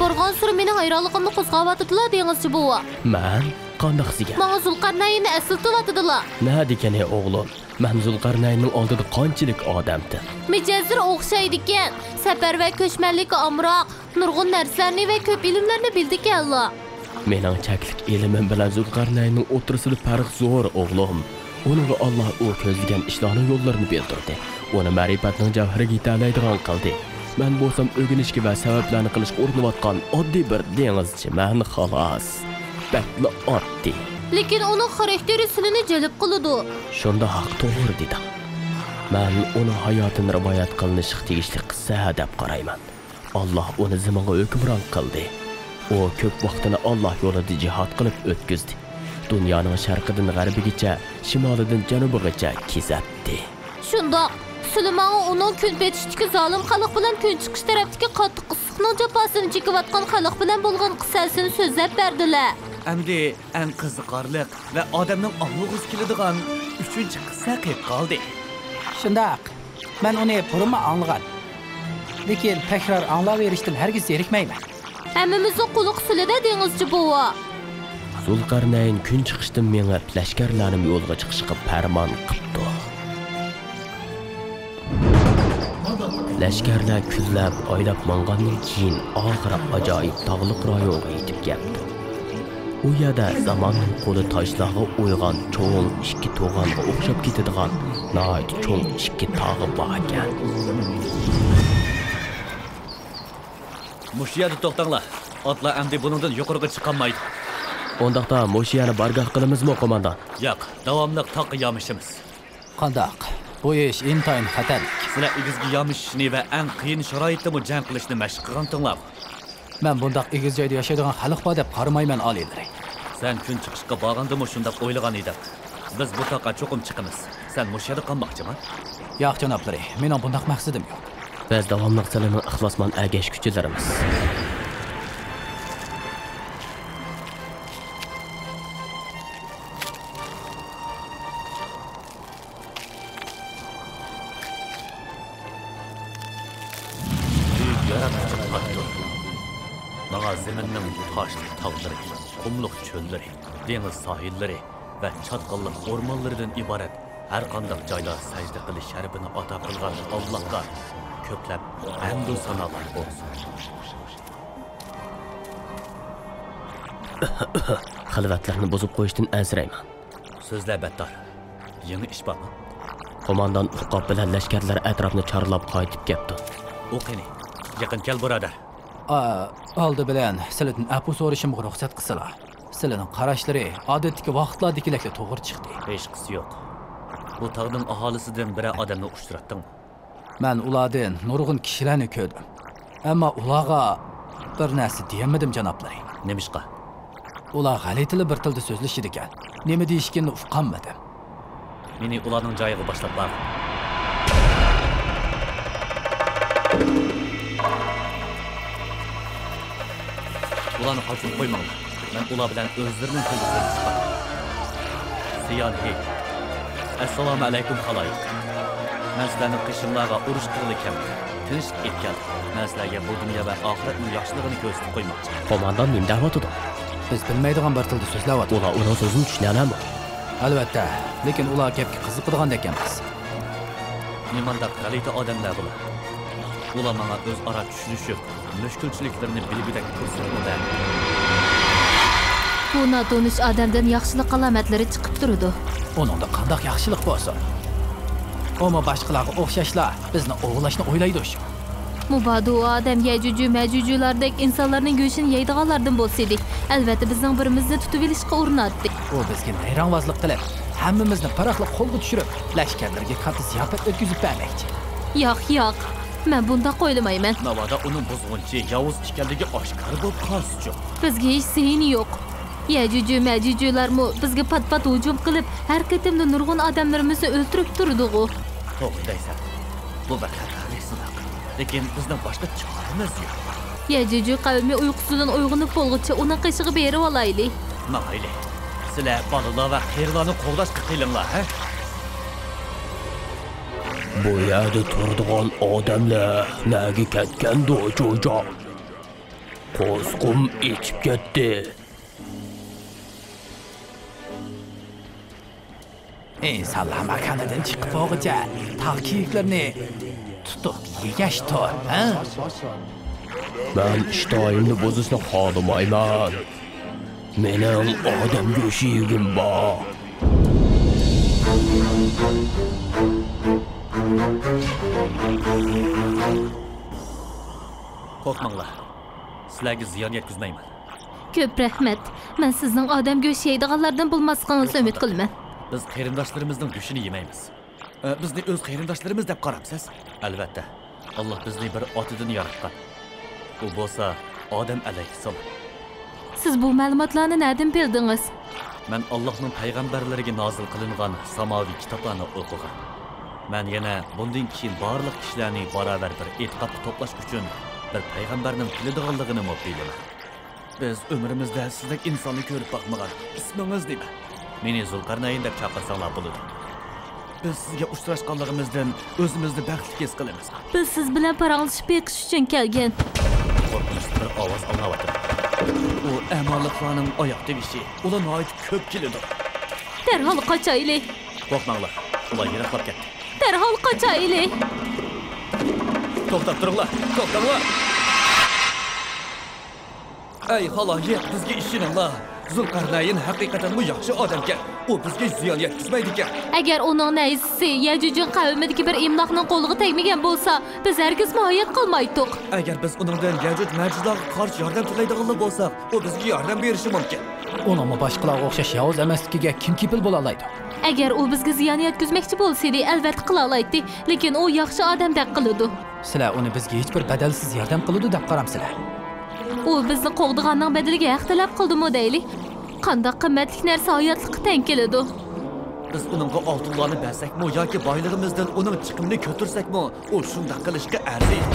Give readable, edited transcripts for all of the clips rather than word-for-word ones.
borgan suri mening hayronligimni qo'zg'ayotidilar dengizchi buva. Men qanday qisiga? Menga Zulqarnaynni asıltıvatıdilar. Ne degani o'g'lim? Men Zulqarnaynning oldida qanchalik odamdi? Mijazir o'xshaydi ekan. Safar va ko'chmanlikka amroq, nurg'un narsalarni va ko'p ilmlarni bildi ekanlar. Mening chaklik ilmim bilan Zulqarnaynning o'tirisida farq zo'r o'g'lim. Uningga Alloh u ko'zlagan ishlarning yo'llarini bildirdi. Uni ma'rifatning javhariga yetalaydigan qildi. Men bo'lsam o'rganishga va sabablarni qilishga urinayotgan oddiy bir dengizchi. Men xolos. Bakla oddiy. Lekin uning xarakteri sizni jalb qiladi. Shunda haq to'g'ri dedi. Men uning hayotini rivoyat qilinishi tegishli qissa deb qarayman. Alloh uni zamonga hukmron qildi. O ko'p vaqtini Alloh yo'lida jihad qilib o'tkazdi. Dunyoning sharqidan g'arbigacha, shimolidan janubigacha kezatdi. Shundoq, Sulaymon uning kun betishdagi zolim xalq bilan kun chiqish tarafdagi qattiq issiqning jafosini chekayotgan xalq bilan bo'lgan qissasini so'zlab berdilar. Endi eng qiziqarli va odamning anglig'isi keladigan 3-qissa qilib qoldi. Shundoq. Men uni burma anglagan. Lekin takror anglaverishdan hargiz zerikmayman. Hammamizning quloq silida dengizchi buva. Zulqarnayn kun chiqishdan menga lashkarlarni yo'lga chiqishga farmon qildi. Lashkarlar kuzlab, oylab mangandan keyin oxiri ajoyib tog'liq rayonga yetib keldi. U yerda zamonning qo'li toshlarga o'ygan cho'ng ikki to'g'onga o'xshab ketadigan nihoyat cho'ng ikki tog'i bor ekan. Mushiyada to'xtanglar. Otlar endi buningdan yuqoriga chiqolmaydi. Ondaqda Moshiyani bargoh qilamizmi, qo'mondan? Yo'q, davomli taqqa yomishimiz. Qandoq? Bu ish intayin xatarlik. Sizlar igizga yomishishni va eng qiyin sharoitda jang qilishni mashq qilgantinglar. Men bundaq egiz joyda yashaydigan xalq bor deb qaramayman oliylar. Sen kun chiqishga borgandimi shunday o'ylagan edim. Biz bu taqqa cho'qim chiqamiz. Sen mushiyada qolmoqchimi? Yo'q janoblari, mening bundaq maqsadim yo'q. Biz davomli qilaman ixlosmon agash kuchilarimiz. Zaminning toshli tog'lari, qumliq cho'llari, dengiz sohillari va chatqalliq o'rmonlaridan iborat har qanday joylar sajda qilish sharafini ato qilgan Allohga ko'plab hamd va sanolar bo'lsin. Xilvatlarni buzib qo'yishdan ansirayman. So'zlar battar. Yangi ish bormi? Qo'mondan Uqob bilan lashkarlar atrofni chorlab qaytib keldi. O'qini. Yaqin kel birodar. Oldi bilan sizlardan afu so'rashimga ruxsat qilsalar. Sizlarning qarashlari odatdagi vaqtlardagilakla to'g'ri chiqdi. Hech qisi yo'q. Bu tog'ning aholisidan biri odamni uchratding. Men ulardan nurg'un kishilarni ko'rdim. Ammo ularga bir narsa deyamadim janoblari. Nemishqa? Ular g'alitili bir tilda so'zlashidi ekan. Nima deyishganini uqolmadim. Meni ularning joyiga boshlab bor. Ularni qochib qo'ymanglar. Men ular bilan o'zlarining tilida chiqaman. Siyonhi. Assalomu alaykum xaloyiq. Men sizlarning qishimlarga urush qilgan. Tinchlik etgan. Men sizlarga bu dunyo va oxiratning yaxshiligini ko'rsatib qo'ymoqchi. Qo'mondan nima da'vatida? Biz bilmaydigan bir tilda so'zlayapti. Ular uning so'zini tushunadimi? Albatta, lekin ular gapga qiziqadigan ekanmiz. Nimanda g'alati odamlar bular. Ular menga o'zaro tushunishib, mushkulchiliklarni bilgudak ko'rsatmoqda. Bu notonish odamdan yaxshilik alomatlari chiqib turadi. Uningda qanday yaxshilik bo'lsa, Ama başqalarga o'xshashlar bizni o'g'lashni o'ylaydi shu. Mubadu odam Yajuju Majujulardek insonlarning go'shini yeydiganlardan bo'lsaydik, albatta bizning birimizni tutib olishga urinardik. U bizga nayronvozlik qilib, hammamizni paraqli qo'lga tushirib, lashkarlarga katta ziyofat o'tkazib bermoqchi. Yo'q. Men bunda qo'yilmayman. Navoda uning buzg'unchi Yavuz ekanligi oshkor bo'lib qolsa-chi. Bizga hech sehni yo'q. Yajuju Majujularmi bizga pat-pat hujum qilib, har qatimda nurg'un odamlarimizni o'ldirib turdi-ku. To'xtaysan. Bu vaqtlarni sinaq. Lekin bizning boshqa choramiz yo'q. Yajuju qavmi uyqusidan uyg'onib bo'lguncha uni qishig'i berib olaylik. Mayli. Sizlar bolalar va qirlarni qo'g'dashga qilinglar, ha? Bu yerda turadigan odamlar nega ketgandi jo'ja? Qo'sqim ichib ketdi. İnsanlar makanadan chiqib o'g'icha tog' kiyiklarni tutuq yegashdir, ha? Men ishtoyimni buzishni xohlamayman. Mening odam go'shi yegim bor. Qo'rqmanglar. Sizlarga ziyon yetkazmayman. Ko'p rahmat. Men sizning odam go'shti yeydiganlardan bo'lmasligingizni umid qilaman. Biz qarindoshlarimizning go'shini yemaymiz. Bizni o'z qarindoshlarimiz deb qarabsiz? Albatta. Alloh bizni bir otidan yaratgan. U bo'lsa odam alayhissalom. Siz bu ma'lumotlarni nereden bildingiz? Men Allohning payg'ambarlariga nozil qilingan samoviy kitoblarni o'qigan. Men yana bundan keyin barliq kishilarni barobar bir e'tiqodga to'plash uchun bir payg'ambarning tilidag'anligini bilaman. Biz umrimizda sizdek insonni ko'rib boqmagan. Ismingiz nima? Meni Zulqarnayn deb chaqirsanglar bo'ladi. Biz sizga uchrashganligimizdan o'zimizni baxtli his qilamiz. Biz siz bilan paranglashib beqish uchun kelgan. Qo'rqinchli bir ovoz anglayapti. U amalliklarning oyoq tegishi, ular noyat ko'p keladi. Derhal qochaylik. Qo'rqmanglar, ular yiroqlab ketdi. Derhal qochaylik. To'xtab turinglar, to'xtanglar. Ey haloyiq, bizga ishoninglar. Zulqarnayn haqiqatan bu yaxshi odamkan. U bizga ziyon yetkazmaydi ekan. Agar uning nayisi Yajuj qavmidagi bir imloqning qo'liga tegmagan bo'lsa, biz hargiz muayyan qilmaydik. Agar biz uningdan Yajuj Majudlarga qarshi yordam tilaydiganlar bo'lsak, u bizga yordam berishi mumkin. Uningmi boshqalarga o'xshash yovuz emasligiga kim kepil bo'la oladi? Agar u bizga ziyon yetkazmoqchi bo'lsa-da, albatta qila oladi, lekin u yaxshi odamdek qiladi. Sizlar uni bizga hech bir badalsiz yordam qiladi deb qaramsizlar. U bizni qo'g'diganning badaliga haq talab qildimi deylik. Qanday qimmatli narsa hayotlikqa teng keladi. Biz uningga oltinlarni bersakmi yoki boylig'imizdan uning chiqimini ko'tirsakmi, u shunday qilishga arziydi.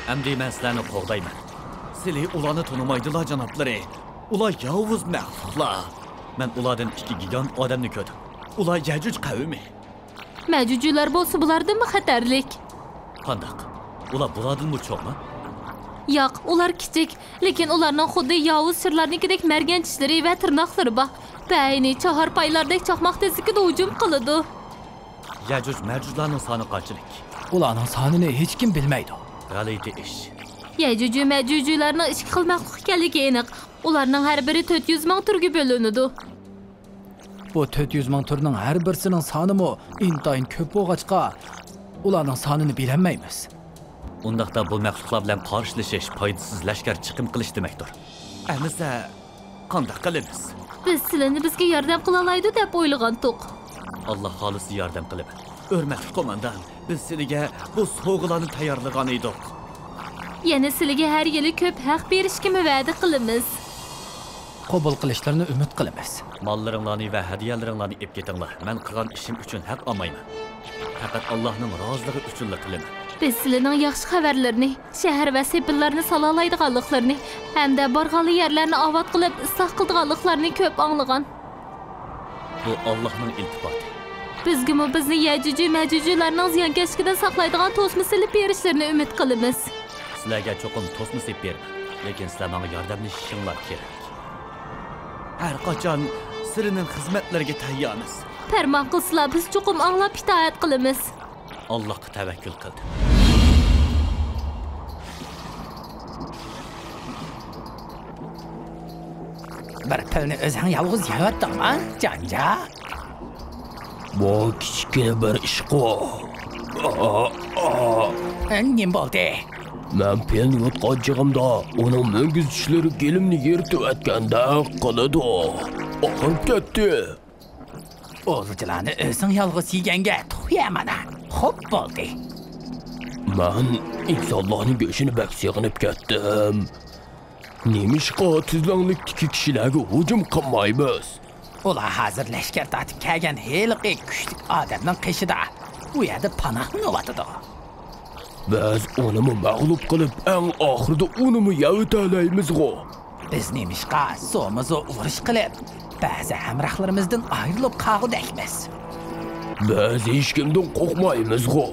Əmdi mən sizlərni qoğdayman. Sizlər ulanı tanımaydılar cənabları. Ular yavuz məxluqlar. Mən ulardan 2 gigant adamını gördüm. Ular Yajuj qavmi. Majujular bo'lsa bulardanmi xatarlik? Qandaq? Ular bulardanmi cho'qmi? Yo'q, ular kichik, lekin ularning xuddi yovuz shirlarnikidek margan tishlari va tirnoqlari bor. Bayni chahorpaylardek chaqmoq tezligida hujum qiladi. Yajuj Majujlarning soni qanchalik? Ularning sonini hech kim bilmaydi. G'alati ish. Yajuj Majujlarning ikki xil maxluq ekanligi aniq. Ularning har biri 400 ming turga bo'linadi. Bu 400 ming turning har birisining sonimi intayin ko'p bo'lg'achqa ularning sonini bilolmaymiz. Undaqda bu maxluqlar bilan qarshilashish foydasiz lashkar chiqim qilish demakdir. Amisa qanday qilamiz? Biz sizlarni bizga yordam qila oladi deb o'ylagandik. Alloh xolisi yordam qilib. Hurmatli qo'mondan, biz sizga bu sovg'alarni tayyorlagan edik. Yana sizlarga har yili ko'p haq berishga va'da qilamiz. Qabul qilishlarini umid qilamiz. Mollaringlarni va hadiyalaringlarni olib ketinglar. Men qilgan ishim uchun haq olmayman. Faqat Allohning roziligi uchun qilaman. Biz sizlarning yaxshi xabarlarini, shahar va sepillarni salolaydiganliklarini hamda borganli yerlarni obod qilib isloh qildiganliklarini ko'p anglagan. Bu Allohning iltifoti. Bizga bizni Yajuj Majujlarning ziyonkashligidan saqlaydigan to'sma silib berishlarini umid qilamiz. Sizlarga cho'qim to'sma silib berdim, lekin sizlar menga yordamlashishinglar kerak. Har qachon sizlarning xizmatlariga tayyormiz. Farmon qilsizlar, biz cho'qim anglab itoat qilamiz. Allohga tavakkul qildim. Bir pilni o'zing yolg'iz yeyaptingmi, Janja? Bu kichkina bir ishqo. Nima bo'ldi? Men pelni yutqan chig'imda uning munguz tishlari gelimni yeritib atganda qiladi. Oqib ketdi. O'zilarni o'zing yolg'iz yeganga to'yamana. Xo'p bo'ldi. Men insonlarning go'shini bak sig'inib ketdim. Nemişqa tuzlanlikdagi kishilarga hujum qilmaymiz? Ular hozir lashkar tortib kelgan heliqi kuchli odamning qishida bu yerda panohni olatadi. Biz uni mag'lub qilib, eng oxirida uni yavitalaymiz-g'o. Biz nemişqa so'mizni urush qilib, ba'zi hamrohlarimizdan ayrilib qolgudakmiz. Biz hech kimdan qo'rqmaymiz-g'o.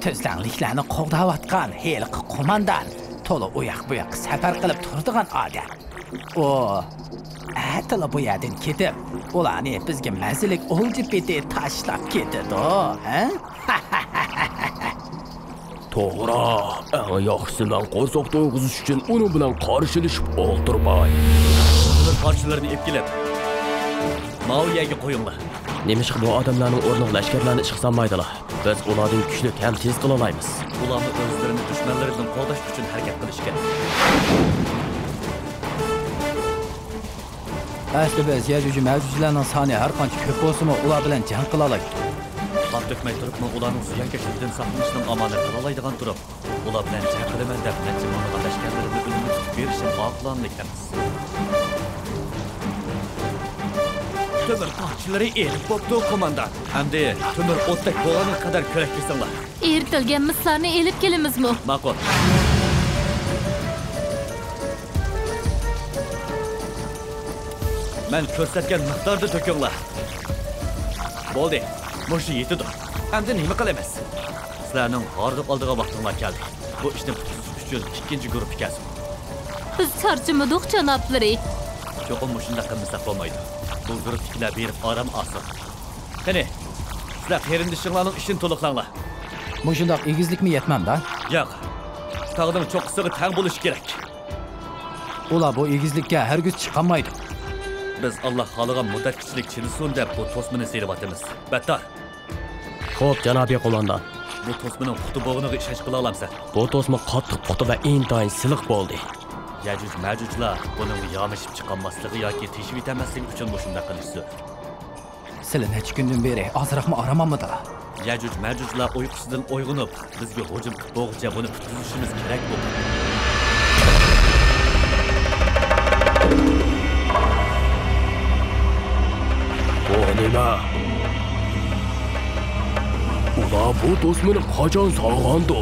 Tuzlanliklarni qo'g'dayotgan heliqi qo'mondan to'la u yoq safar qilib turadigan odam. O atala bu yerdan ketib, ularni bizga mazalik o'ljipeti tashlab ketadi, ha? To'g'ri, eng yaxshisi men qo'rsoq to'yg'izish uchun uni bilan qarshilashib o'ltirmay. Ular parchalarini ep kelib, Mauyaga qo'yinglar. Nemişqa bu odamlarning o'rniga lashkarlarni ishga solmaydilar. Biz ulardan kuchli ham tez qila olamiz. Ularni o'zlarini dushmanlaridan qo'llash uchun harakat qilish kerak. Asli biz Yajuj Majujlarning soni har qancha ko'p bo'lsa-mu, ular bilan jang qila olamiz. Qon to'kmay turibmi, ularning ziyonkashlikdan saqlanishning omonat qila oladigan turib, ular bilan jang qilaman deb necha mingga lashkarlarini o'limga tutib berishim oqlanlik emas. Tömür parçaları elib bo'pti qo'mondan. Hamda tömür o'tdak bo'lgani qadar ko'rak kesinglar. Eritilgan mislarni elib kelamizmi? Ma'qul. Men ko'rsatgan miqdorda to'kinglar. Bo'ldi. Mo'shi yetadi. Hamda nima qilamiz? Sizlarning g'ordiq oldiga vaqtinglar keldi. Bu ishni bitish uchun ikkinchi guruh ekansiz. Biz charchamadik janoblari. Cho'qim shunday qilmasak bo'lmaydi. Bu guruhdagilar berib orom olsin. Qani, sizlar qarindishinglarning ishini to'liqlanglar. Mushundoq egizlikmi yetmamda? Yo'q. Tog'ning cho'qqisiga tang bo'lish kerak. Ular bu egizlikka hargiz chiqolmaydi. Biz Alloh xohlagan muddatchilik chinisun deb bu to'smini seyryapmiz. Battar. Xo'p, janobiy qo'mondan. Bu to'smining puxta bo'g'iniga ishonch qila olamsan. Bu to'sma qattiq puxta va intayin siliq bo'ldi. Yajuj Majujlar buning yomishib chiqolmasligi yoki teshib etamasligi uchun bu shunday qilishdi. Sizlar necha kundan beri ozroqmi oramamdilar? Yajuj Majujlar uyqusidan uyg'onib, bizga hujum qilib bo'g'icha buni tutilishimiz kerak bo'ldi. Bu nima? Ular bu to'smini qachon sog'andi?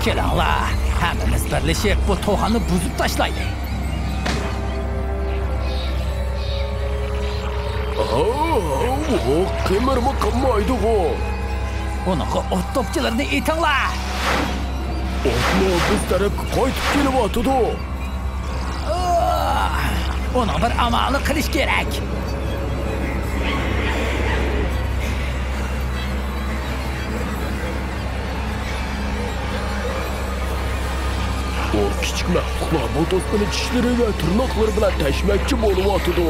Kelinglar, hammamiz birlashib bu to'g'ani buzib tashlaylik. Qimirma qilmaydi-ku. Unaqa ot to'pchilarni etinglar. Otlar biz tarafga qaytib kelyapti. Uni bir amalni qilish kerak. O kichik maxluqlar bu to'smini tishlari va tirnoqlari bilan tashmakchi bo'lyapti.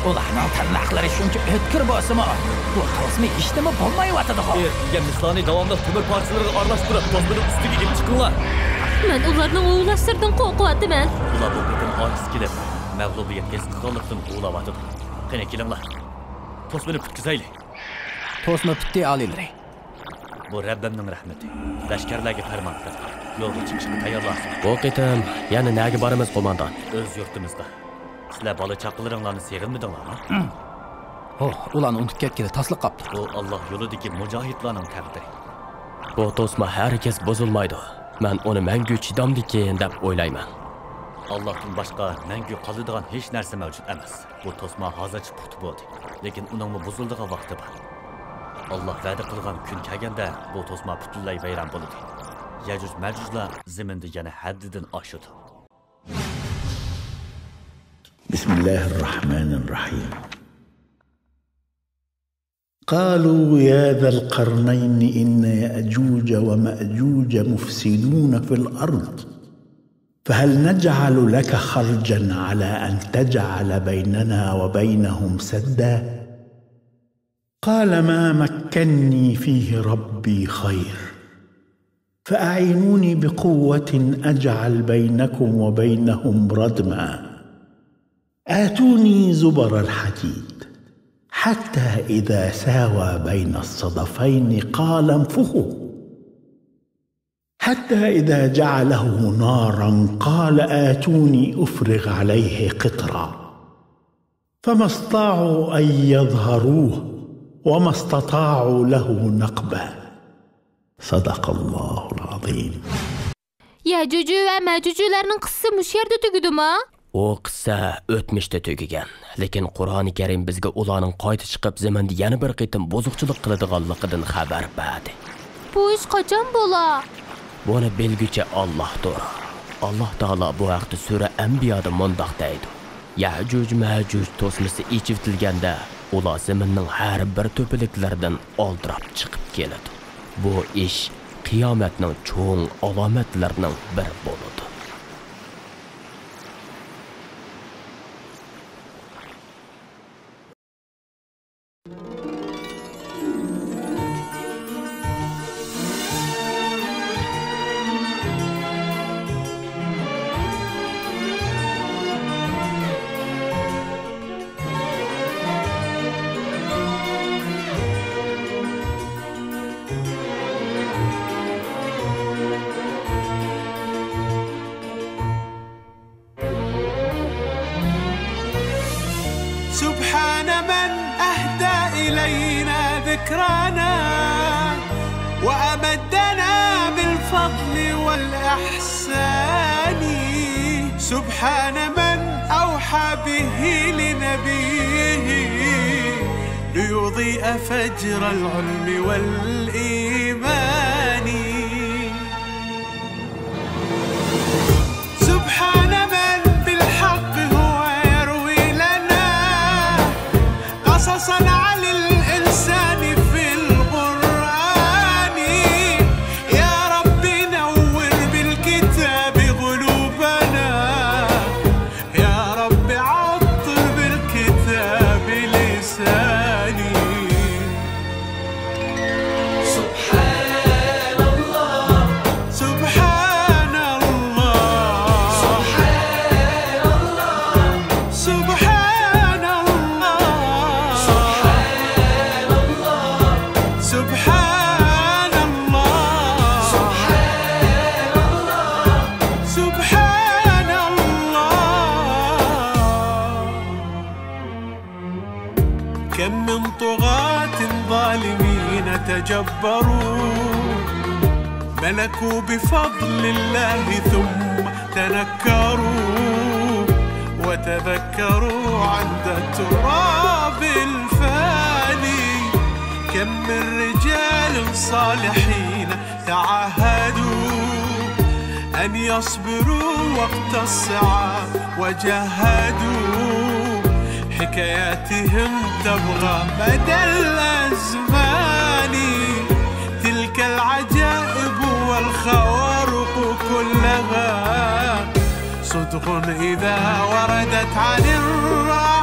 Ularning tirnoqlari shuncha o'tkir bo'lsa-mu, bu to'sma hech nima bo'lmayapti. Ertaga mislani davomli temir parchalariga aralashtirib, to'smini ustiga ilib chiqinglar. Men ularning o'ylashlardan qo'rqyapman. Ular bu bitim ojiz kelib, mag'lubiyatga istiqolatdan o'ylayapti. Qani kelinglar. To'smini bitkizaylik. To'sma bitdi olinglar. Bu Rabbimning rahmati. Lashkarlarga farmon qil. Yo'lga chiqishga tayyorlansin. Bu qitim yana nega boramiz qo'mondan? O'z yurtimizda. Sizlar bola chaqalaringlarni sevmidinglarmi? Ularni unutib ketgili tasliq qapti. Bu Alloh yo'lidagi mujohidlarning taqdiri. Bu to'sma hargiz buzilmaydi. Men uni mangu chidamdikin deb o'ylayman. Allohdan boshqa mangu qoladigan hech narsa mavjud emas. Bu to'sma hozircha puxta bo'ldi, lekin uning buzildigan vaqti bor. Allah va'da qilgan kun kelganda bu to'sma butunlay vayron bo'ladi. Yajuj Majujlar zaminda yana haddidan oshadi. Bismillahirrahmanirrahim. قالوا يا ذا القرنين إن يأجوج ومأجوج مفسدون في الأرض فهل نجعل لك خرجا على أن تجعل بيننا وبينهم سدا قال ما مكني فيه ربي خير فأعينوني بقوة أجعل بينكم وبينهم ردما آتوني زبر الحديد حتى إذا ساوى بين الصدفين قال انفخوا حتى إذا جعله نارا قال آتوني أفرغ عليه قطرا فما استطاعوا أن يظهروه وما استطاعوا له نقبا. صدق الله العظيم. Ya'juj va Ma'jujlarning qissasi mush yerda tugudimi? O qissa o'tmishda tugagan, lekin Qur'oni Karim bizga ularning qayta chiqib zamonda yana bir qitim buzuqchilik qiladiganligidan xabar berdi. Bu ish qachon bo'lar? Buni bilguchi Allohdir. Alloh taolo bu haqda sura Anbiyoda mundaq deydi. Ya'juj Ma'juj to'smasi ichitilganda ular zaminning har bir to'piliklaridan oldirab chiqib keladi. Bu ish qiyomatning cho'ng alomatlarining biri bo'ladi. سبحان من أهدى إلينا ذكرانا وأمدنا بالفضل والإحسان. سبحان من أوحى به لنبيه ليضيء فجر العلم والإيمان. سبحان من بالحق هو يروي لنا قصصا عن الإنسان في القرآن. يا رب نور بالكتاب قلوبنا، يا رب عطر بالكتاب لساني. سبحان الله سبحان الله سبحان الله سبحان الله سبحان الله سبحان الله. كم من طغاة ظالمين تجبروا ملكوا بفضل الله ثم تنكروا وتذكروا عند التراب الفاني. كم من رجال صالحين تعاهدوا أن يصبروا وقت الصعاب وجاهدوا حكاياتهم تبغى مدى الأزمان. تلك العجائب والخوارق كلها صدق إذا وردت عن الرأي